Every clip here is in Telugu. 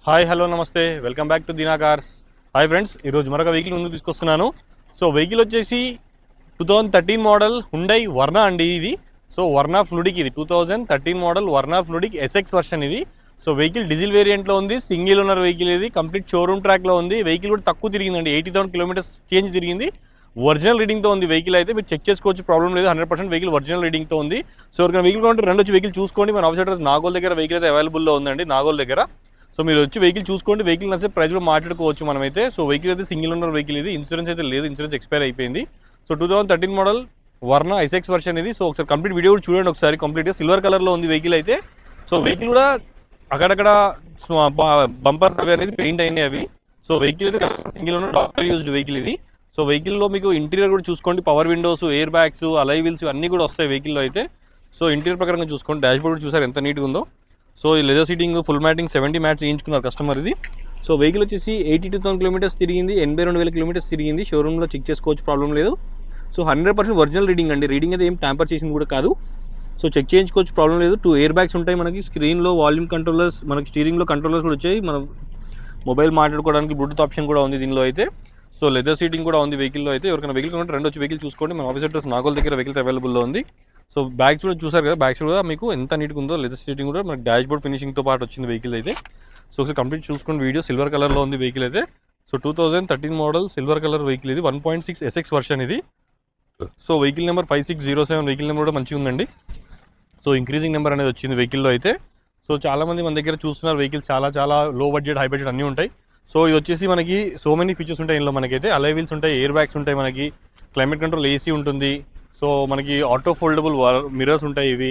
హాయ్ హలో నమస్తే welcome back to Deena cars. Hi friends, ఈరోజు మరొక వెహికల్ ముందుకు తీసుకొస్తున్నాను. సో వెహికల్ వచ్చేసి 2013 మోడల్ హుండై వర్నా అండి ఇది. సో వర్నా ఫ్లూడిక్ ఇది 2013 model Verna fluidic SX version ఇది. సో వెహికల్ డీజిల్ వేరియంట్లో ఉంది, సింగిల్ ఓనర్ వెహికల్ ఇది, కంప్లీట్ షోరూమ్ ట్రాక్లో ఉంది. వెహికల్ కూడా తక్కువ తిరిగిందండి, 80,000 కిలోమీటర్స్ చేంజ్ తిరిగింది. ఒరిజినల్ రీడింగ్తో ఉంది వెహికల్ అయితే, మీరు చెక్ చేసుకోవచ్చు, ప్రాబ్లం లేదు. 100% వెహికల్ ఒరిజినల్ రీడింగ్తో ఉంది. సో ఎవరికైనా వెహికల్ కావాలంటే రెండు వచ్చి వెహికల్ చూసుకోండి. మన ఆఫీస్ అడ్రస్ నాగోల్ దగ్గర వెహికల్ అయితే అవైలబుల్లో ఉందండి, నాగోల్ దగ్గర. సో మీరు వచ్చి వెహికల్ చూసుకోండి, వెహికల్ నచ్చే ప్రైస్ కూడా మాట్లాడుకోవచ్చు మనమైతే. సో వెహికల్ అయితే సింగిల్ ఓనర్ వెహికల్ ఇది, ఇన్సూరెన్స్ అయితే లేదు, ఇన్సూరెన్స్ ఎక్స్పైర్ అయిపోయింది. So 2013 model Verna SX version ఇది. సో ఒకసారి కంప్లీట్ వీడియో కూడా చూడండి ఒకసారి. కంప్లీట్గా సిల్వర్ కలర్లో ఉంది వెహికల్ అయితే. సో వెహికల్ కూడా అక్కడక్కడ బంపర్స్ అవి అనేది పెయింట్ అయినాయి అవి. సో వెహికల్ అయితే single owner doctor used vehicle ఇది. సో వెహికల్లో మీకు ఇంటీరియర్ కూడా చూసుకోండి, పవర్ విండోస్, ఎయిర్ బ్యాగ్స్, అలై వీల్స్ అన్నీ కూడా వస్తాయి వెహికల్లో అయితే. సో ఇంటీరియర్ ప్రకారంగా చూసుకోండి, డాష్ బోర్డ్ చూసారు ఎంత నీట్గా ఉందో. సో ఈ leather seating, full matting, 70 mats చేయించుకున్నారు కస్టమర్ ఇది. సో వెహికల్ వచ్చేసి 82,000 కిలోమీటర్స్ తిరిగింది, 82,000 కిలోమీటర్స్ తిరిగింది. షోరూమ్లో చెక్ చేసుకోవచ్చు, ప్రాబ్లం లేదు. సో 100% ఒరిజినల్ రీడింగ్ అండి, రీడింగ్ అయితే ఏం ట్యాంపర్ చేసింది కూడా కాదు. సో చెక్ చేయించుకోవచ్చు, ప్రాబ్లం లేదు. 2 ఎయిర్ బ్యాగ్స్ ఉంటాయి మనకి, స్క్రీన్లో వాల్యూమ్ కంట్రోలర్స్, మనకి స్టీరింగ్లో కంట్రోలర్స్ కూడా వచ్చాయి, మన మొబైల్ మాట్లాడుకోవడానికి బ్లూటూత్ ఆప్షన్ కూడా ఉంది దీనిలో అయితే. సో లెదర్ సీటింగ్ కూడా ఉంది వెహికల్లో అయితే. ఎవరికైనా వెహికల్ కావాలంటే రెండు వచ్చి వెహికల్ చూసుకోండి. మన ఆఫీస్ అడ్రస్ నాగోల్ దగ్గర వెహికల్ అవైలబుల్లో ఉంది. సో బ్యాగ్స్ కూడా చూసారు కదా, బ్యాగ్స్ కూడా మీకు ఎంత నీట్గా ఉందో. లెదర్ సీటింగ్ కూడా మనకి డాష్ బోర్డ్ ఫినిషింగ్తో పాటు వచ్చింది వెహికల్ అయితే. సో ఒకసారి కంప్లీట్ చూసుకోండి వీడియో. సిల్వర్ కలర్లో ఉంది వెహికల్ అయితే. So 2013 model silver colour vehicle ఇది, 1.6 ఎస్ఎక్స్ వర్షన్ ఇది. So vehicle number 5607, vehicle number కూడా మంచిగా ఉందండి. సో ఇంక్రీజింగ్ నెంబర్ అనేది వచ్చింది వెహికల్లో అయితే. సో చాలామంది మన దగ్గర చూస్తున్నారు వెహికల్, చాలా లో బడ్జెట్, హై బడ్జెట్ అన్నీ ఉంటాయి. సో ఇది వచ్చేసి మనకి సో మెనీ ఫీచర్స్ ఉంటాయి ఇందులో. మనకైతే అలై వీల్స్ ఉంటాయి, ఎయిర్ బ్యాగ్స్ ఉంటాయి, మనకి క్లైమేట్ కంట్రోల్ ఏసీ ఉంటుంది. సో మనకి ఆటో ఫోల్డబుల్ మిర్రర్స్ ఉంటాయి ఇవి.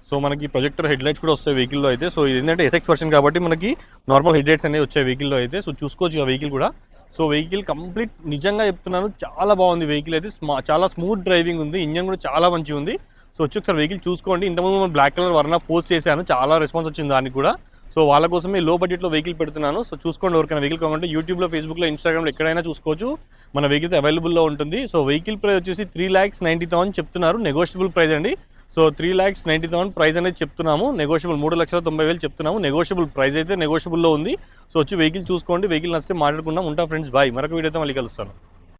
సో మనకి ప్రొజెక్టర్ హెడ్ లైట్స్ కూడా వస్తాయి వెహికల్లో అయితే. సో ఇది ఏంటంటే ఎస్ఎక్స్ వర్షన్ కాబట్టి మనకి నార్మల్ హెడ్ లైట్స్ అనేవి వచ్చాయి వెహికల్లో అయితే. సో చూసుకోవచ్చు ఆ వెహికల్ కూడా. సో వెహికల్ కంప్లీట్ నిజంగా చెప్తున్నాను, చాలా బాగుంది వెహికల్ అయితే. చాలా స్మూత్ డ్రైవింగ్ ఉంది, ఇంజన్ కూడా చాలా మంచిగా ఉంది. సో వచ్చి ఒకసారి వెహికల్ చూసుకోండి. ఇంతకుముందు మనం బ్లాక్ కలర్ వర్నా పోస్ట్ చేశాను, చాలా రెస్పాన్స్ వచ్చింది దానికి కూడా. సో వాళ్ళ కోసమే లో బడ్జెట్లో వెహికల్ పెడుతున్నాను. సో చూసుకోండి, ఎవరికైనా వెహికల్ కావాలంటే యూట్యూబ్లో, ఫేస్బుక్లో, ఇన్స్టాగ్రామ్లో ఎక్కడైనా చూసుకోవచ్చు, మన వెహికల్ అవైలబుల్లో ఉంటుంది. సో వెహికల్ ప్రైస్ వచ్చేసి 3,90,000 చెప్తున్నారు, నెగోషియబుల్ ప్రైస్ అండి. సో 3,90,000 ప్రైస్ అనేది చెప్తున్నాము, నెగోషియబుల్. 3,90,000 చెప్తున్నాము, నెగోషియబుల్ ప్రైస్ అయితే నెగోషియబుల్లో ఉంది. సో వచ్చి వెహికల్ చూసుకోండి, వెహికల్ నచ్చితే మాట్లాడుకుందాం. ఉంటా ఫ్రెండ్స్, బాయ్. మరొక వీడియోతో మళ్ళీ కలుస్తాను.